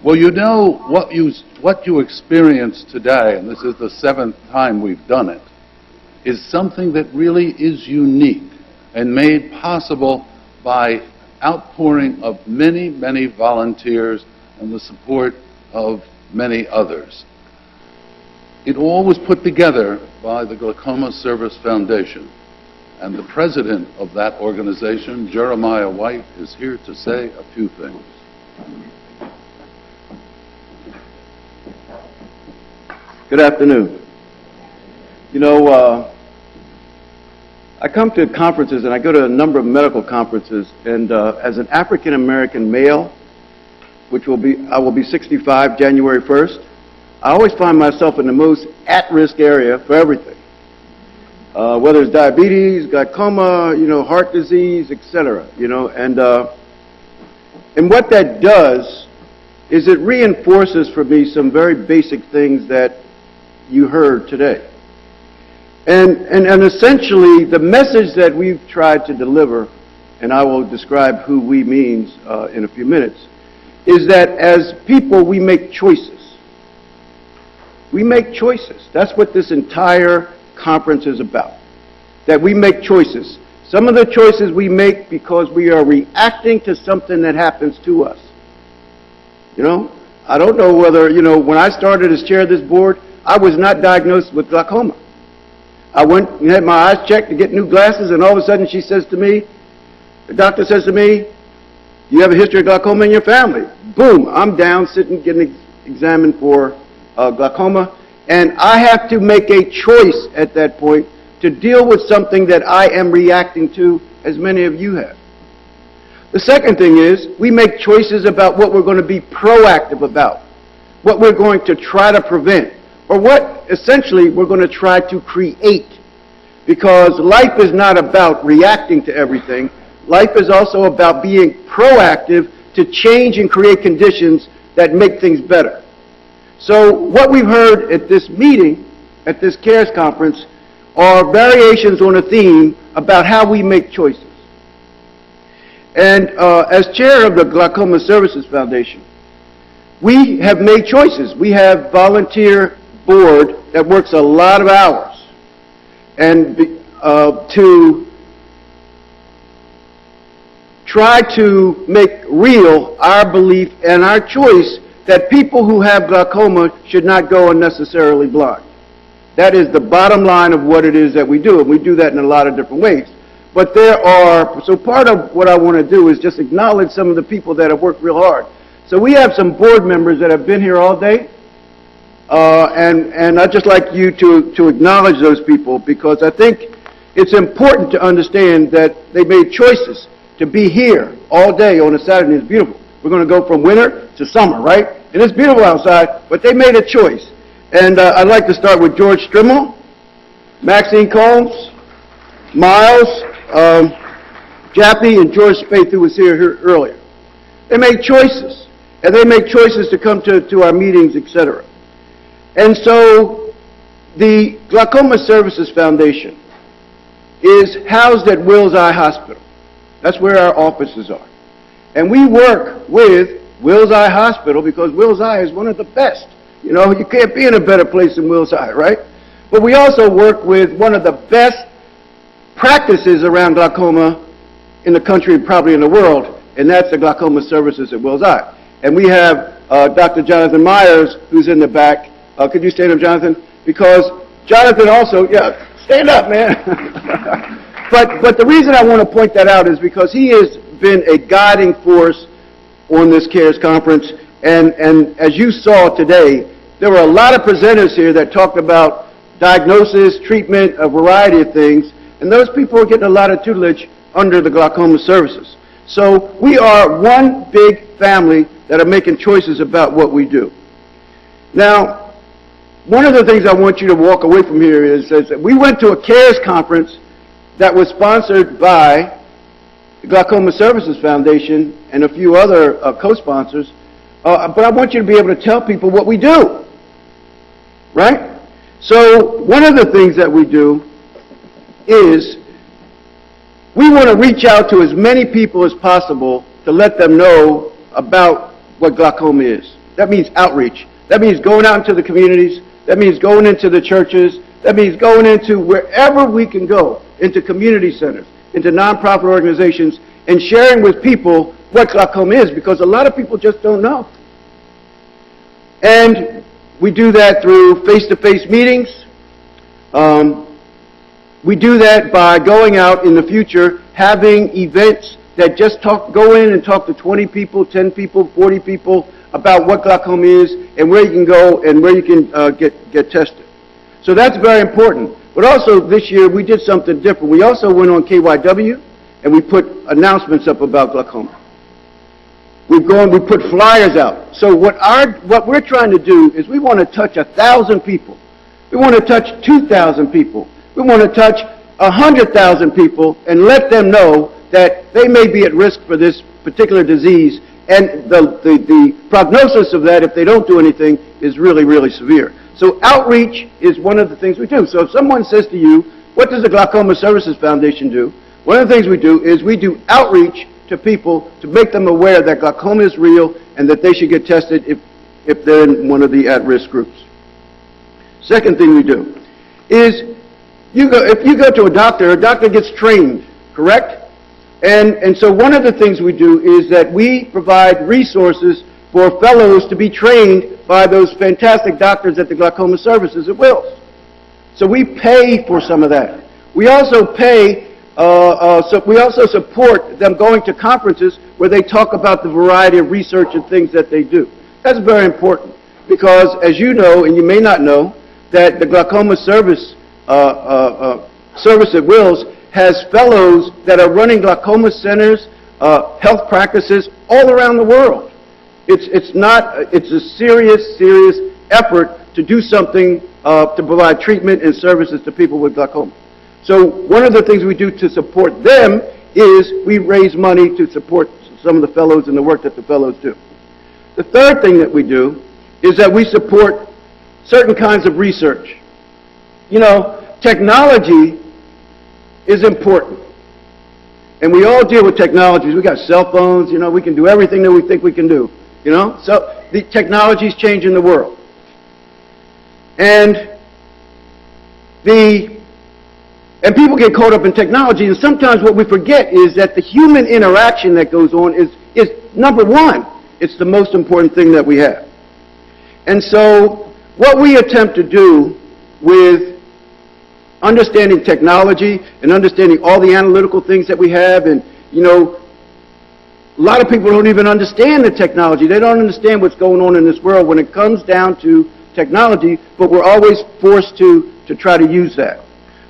Well, you know, what you experienced today, and this is the 7th time we've done it, is something that really is unique and made possible by outpouring of many, many volunteers and the support of many others. It all was put together by the Glaucoma Service Foundation, and the president of that organization, Jeremiah White, is here to say a few things. Good afternoon. You know, I come to conferences, and I go to a number of medical conferences, and as an African-American male, I will be 65 January 1st, I always find myself in the most at-risk area for everything, whether it's diabetes, glaucoma, you know, heart disease, etc. You know, and what that does is it reinforces for me some very basic things that you heard today. And essentially, the message that we've tried to deliver, and I will describe who we means in a few minutes, is that as people, we make choices. We make choices. That's what this entire conference is about, that we make choices. Some of the choices we make because we are reacting to something that happens to us. You know, I don't know whether, you know, when I started as chair of this board, I was not diagnosed with glaucoma. I went and had my eyes checked to get new glasses, and all of a sudden she says to me, the doctor says to me, you have a history of glaucoma in your family. Boom, I'm down sitting getting examined for glaucoma, and I have to make a choice at that point to deal with something that I am reacting to, as many of you have. The second thing is, we make choices about what we're going to be proactive about, what we're going to try to prevent, or what essentially we're going to try to create. Because life is not about reacting to everything. Life is also about being proactive to change and create conditions that make things better. So what we've heard at this meeting, at this CARES conference, are variations on a theme about how we make choices. And as chair of the Glaucoma Services Foundation, we have made choices. We have volunteer board that works a lot of hours and to try to make real our belief and our choice that people who have glaucoma should not go unnecessarily blind. That is the bottom line of what it is that we do, and we do that in a lot of different ways. But so part of what I want to do is just acknowledge some of the people that have worked real hard. So we have some board members that have been here all day, and I'd just like you to acknowledge those people, because I think it's important to understand that they made choices to be here all day on a Saturday. It's beautiful. We're going to go from winter to summer, right? And it's beautiful outside, but they made a choice. And I'd like to start with George Strimmel, Maxine Combs, Miles, Jappy, and George Spaeth, who was here earlier. They made choices, and they make choices to come to our meetings, etc. And so the Glaucoma Services Foundation is housed at Wills Eye Hospital. That's where our offices are. And we work with Wills Eye Hospital because Wills Eye is one of the best. You know, you can't be in a better place than Wills Eye, right? But we also work with one of the best practices around glaucoma in the country and probably in the world, and that's the Glaucoma Services at Wills Eye. And we have Dr. Jonathan Myers, who's in the back. Could you stand up, Jonathan? Because Jonathan also, yeah, stand up, man. But the reason I want to point that out is because he has been a guiding force on this CARES conference, and as you saw today, there were a lot of presenters here that talked about diagnosis, treatment, a variety of things, and those people are getting a lot of tutelage under the Glaucoma Services. So we are one big family that are making choices about what we do. Now, one of the things I want you to walk away from here is that we went to a CARES conference that was sponsored by the Glaucoma Services Foundation and a few other co-sponsors, but I want you to be able to tell people what we do, right? So one of the things that we do is we want to reach out to as many people as possible to let them know about what glaucoma is. That means outreach. That means going out into the communities. That means going into the churches. That means going into wherever we can go, into community centers, into nonprofit organizations, and sharing with people what glaucoma is, because a lot of people just don't know. And we do that through face-to-face meetings. We do that by going out in the future, having events that just go in and talk to 20 people, 10 people, 40 people about what glaucoma is and where you can go and where you can get tested. So that's very important. But also this year we did something different. We also went on KYW and we put announcements up about glaucoma. We put flyers out. So what we're trying to do is we want to touch 1,000 people. We want to touch 2,000 people. We want to touch 100,000 people and let them know that they may be at risk for this particular disease, and the prognosis of that, if they don't do anything, is really, really severe. So outreach is one of the things we do. So if someone says to you, what does the Glaucoma Services Foundation do? One of the things we do is we do outreach to people to make them aware that glaucoma is real and that they should get tested if they're in one of the at-risk groups. Second thing we do is if you go to a doctor gets trained, correct? And so one of the things we do is that we provide resources for fellows to be trained by those fantastic doctors at the Glaucoma Services at Wills. So we pay for some of that. We also we also support them going to conferences where they talk about the variety of research and things that they do. That's very important because, as you know, and you may not know, that the Glaucoma Service at Wills has fellows that are running glaucoma centers, health practices all around the world. It's a serious effort to do something to provide treatment and services to people with glaucoma. So one of the things we do to support them is we raise money to support some of the fellows and the work that the fellows do. The third thing that we do is that we support certain kinds of research. You know, technology is important. And we all deal with technologies. We got cell phones, you know, we can do everything that we think we can do, you know? So the technology is changing the world. And people get caught up in technology, and sometimes what we forget is that the human interaction that goes on is number one. It's the most important thing that we have. And so what we attempt to do with understanding technology and understanding all the analytical things that we have, and, you know, a lot of people don't even understand the technology. They don't understand what's going on in this world when it comes down to technology, but we're always forced to try to use that.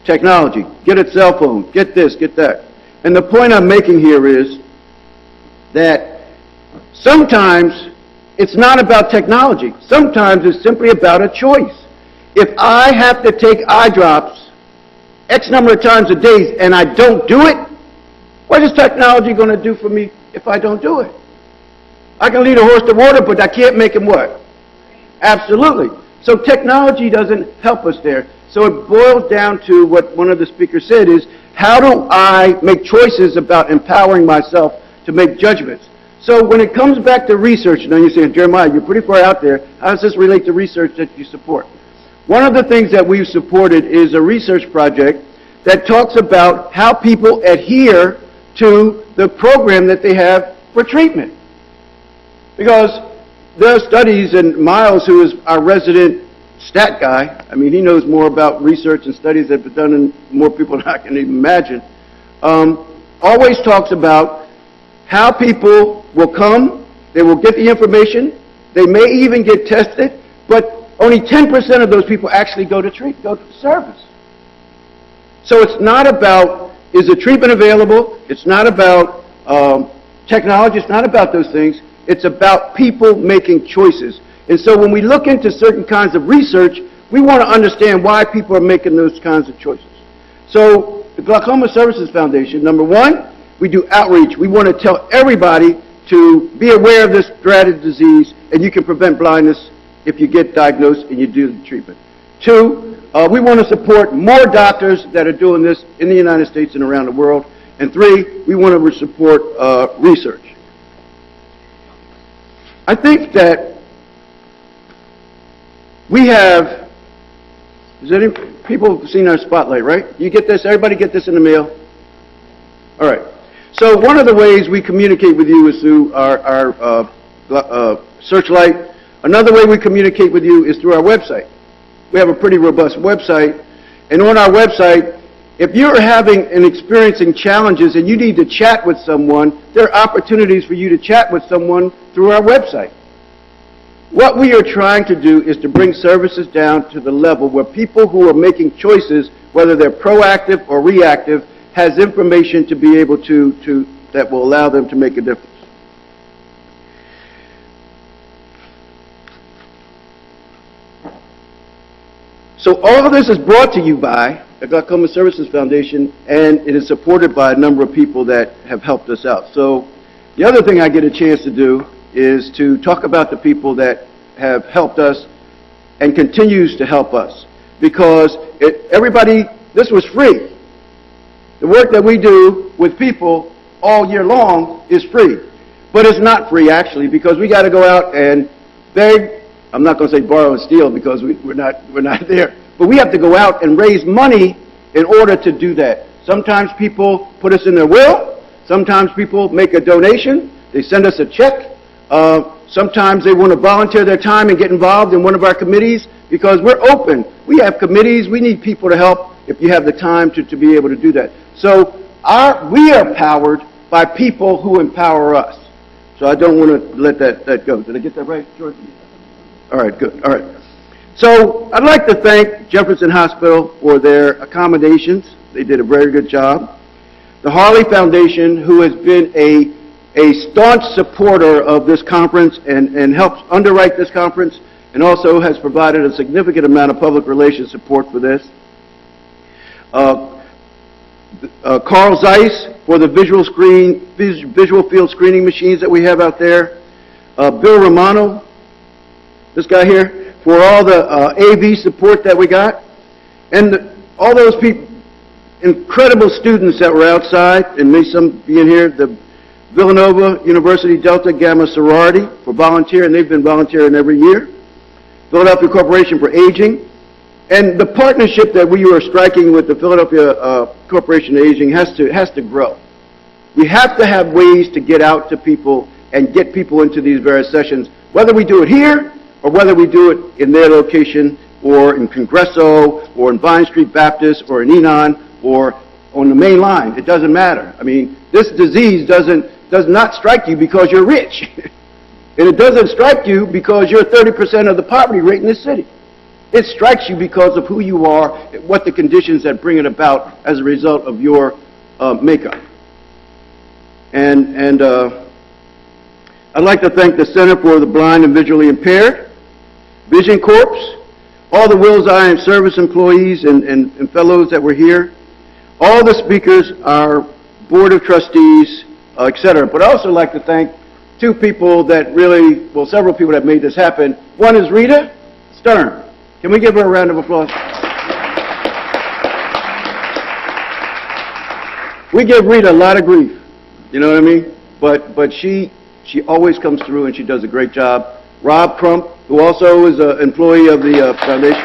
Technology, get a cell phone, get this, get that. And the point I'm making here is that sometimes it's not about technology. Sometimes it's simply about a choice. If I have to take eye drops X number of times a day and I don't do it, what is technology going to do for me if I don't do it? I can lead a horse to water, but I can't make him what? Absolutely. So technology doesn't help us there. So it boils down to what one of the speakers said is, how do I make choices about empowering myself to make judgments? So when it comes back to research, now you're saying, Jeremiah, you're pretty far out there. How does this relate to research that you support? One of the things that we've supported is a research project that talks about how people adhere to the program that they have for treatment. Because there are studies, and Miles, who is our resident stat guy, I mean, he knows more about research and studies that have been done in more people than I can even imagine, always talks about how people will come, they will get the information, they may even get tested, but only 10% of those people actually go to service. So it's not about, is the treatment available? It's not about technology, it's not about those things. It's about people making choices. And so when we look into certain kinds of research, we want to understand why people are making those kinds of choices. So the Glaucoma Services Foundation, number one, we do outreach. We want to tell everybody to be aware of this dreaded disease, and you can prevent blindness if you get diagnosed and you do the treatment. Two, we want to support more doctors that are doing this in the United States and around the world. And three, we want to support research. I think that we have, has any people seen our spotlight, right? You get this, everybody get this in the mail? All right. So one of the ways we communicate with you is through our Searchlight. Another way we communicate with you is through our website. We have a pretty robust website, and on our website, if you're having and experiencing challenges and you need to chat with someone, there are opportunities for you to chat with someone through our website. What we are trying to do is to bring services down to the level where people who are making choices, whether they're proactive or reactive, has information to be able to that will allow them to make a difference. So all of this is brought to you by the Glaucoma Services Foundation, and it is supported by a number of people that have helped us out. So the other thing I get a chance to do is to talk about the people that have helped us and continues to help us, because this was free. The work that we do with people all year long is free, but it's not free actually, because we got to go out and beg. I'm not going to say borrow and steal, because we're not there. But we have to go out and raise money in order to do that. Sometimes people put us in their will. Sometimes people make a donation. They send us a check. Sometimes they want to volunteer their time and get involved in one of our committees, because we're open. We have committees. We need people to help if you have the time to be able to do that. So we are powered by people who empower us. So I don't want to let that go. Did I get that right, George? All right, good. All right. So I'd like to thank Jefferson Hospital for their accommodations. They did a very good job. The Harley Foundation, who has been a staunch supporter of this conference and helps underwrite this conference, and also has provided a significant amount of public relations support for this. Carl Zeiss for the visual field screening machines that we have out there. Bill Romano, this guy here, for all the AV support that we got. And all those people, incredible students that were outside, and may some be in here, the Villanova University Delta Gamma Sorority for volunteering. They've been volunteering every year. Philadelphia Corporation for Aging. And the partnership that we are striking with the Philadelphia Corporation for Aging has to grow. We have to have ways to get out to people and get people into these various sessions, whether we do it here or whether we do it in their location or in Congresso or in Vine Street Baptist or in Enon or on the main line. It doesn't matter. I mean, this disease does not strike you because you're rich. And it doesn't strike you because you're 30% of the poverty rate in this city. It strikes you because of who you are, what the conditions that bring it about as a result of your makeup. And I'd like to thank the Center for the Blind and Visually Impaired, Vision Corps, all the Wills Eye and Service employees and fellows that were here, all the speakers, our Board of Trustees, etc. But I also like to thank two people that really, well, several people that made this happen. One is Rita Stern. Can we give her a round of applause? We give Rita a lot of grief, you know what I mean? But she always comes through and she does a great job. Rob Crump, who also is an employee of the foundation.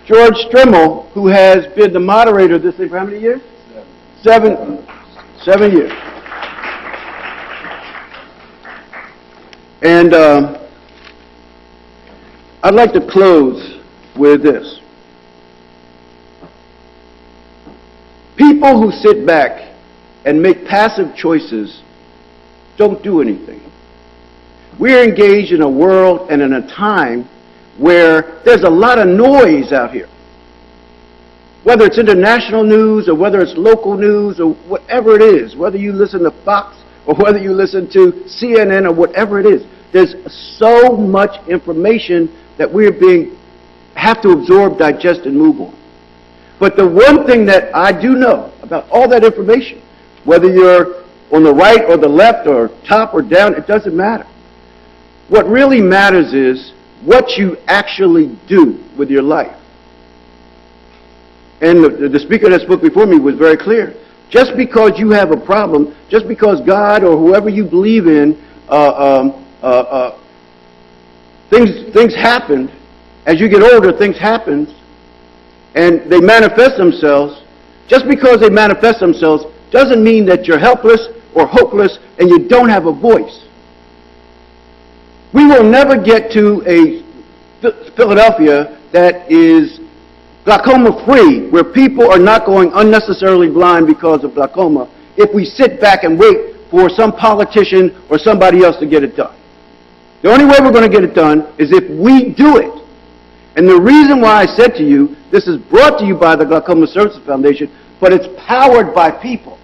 George Strimmel, who has been the moderator of this thing for how many years? 7 years. And I'd like to close with this. People who sit back and make passive choices don't do anything. We're engaged in a world and in a time where there's a lot of noise out here. Whether it's international news or whether it's local news or whatever it is, whether you listen to Fox or whether you listen to CNN or whatever it is, there's so much information that have to absorb, digest, and move on. But the one thing that I do know about all that information, whether you're on the right or the left or top or down, it doesn't matter. What really matters is what you actually do with your life. And the speaker that spoke before me was very clear. Just because you have a problem, just because God or whoever you believe in, things happen. As you get older, things happen, and they manifest themselves. Just because they manifest themselves doesn't mean that you're helpless or hopeless and you don't have a voice. We will never get to a Philadelphia that is glaucoma-free, where people are not going unnecessarily blind because of glaucoma, if we sit back and wait for some politician or somebody else to get it done. The only way we're going to get it done is if we do it. And the reason why I said to you, this is brought to you by the Glaucoma Services Foundation, but it's powered by people.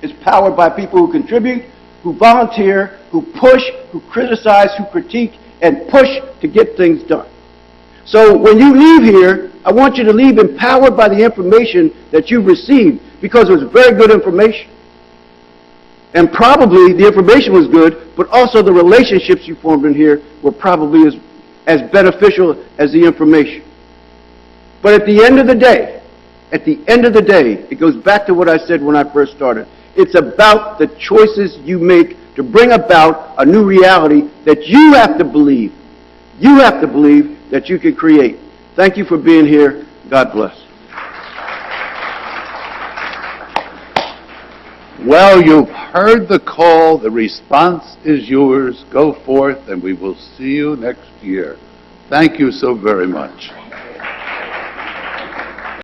It's powered by people who contribute, who volunteer, who push, who criticize, who critique, and push to get things done. So when you leave here, I want you to leave empowered by the information that you've received, because it was very good information. And probably the information was good, but also the relationships you formed in here were probably as beneficial as the information. But at the end of the day, it goes back to what I said when I first started. It's about the choices you make to bring about a new reality that you have to believe. You have to believe that you can create. Thank you for being here. God bless. Well, you've heard the call. The response is yours. Go forth, and we will see you next year. Thank you so very much.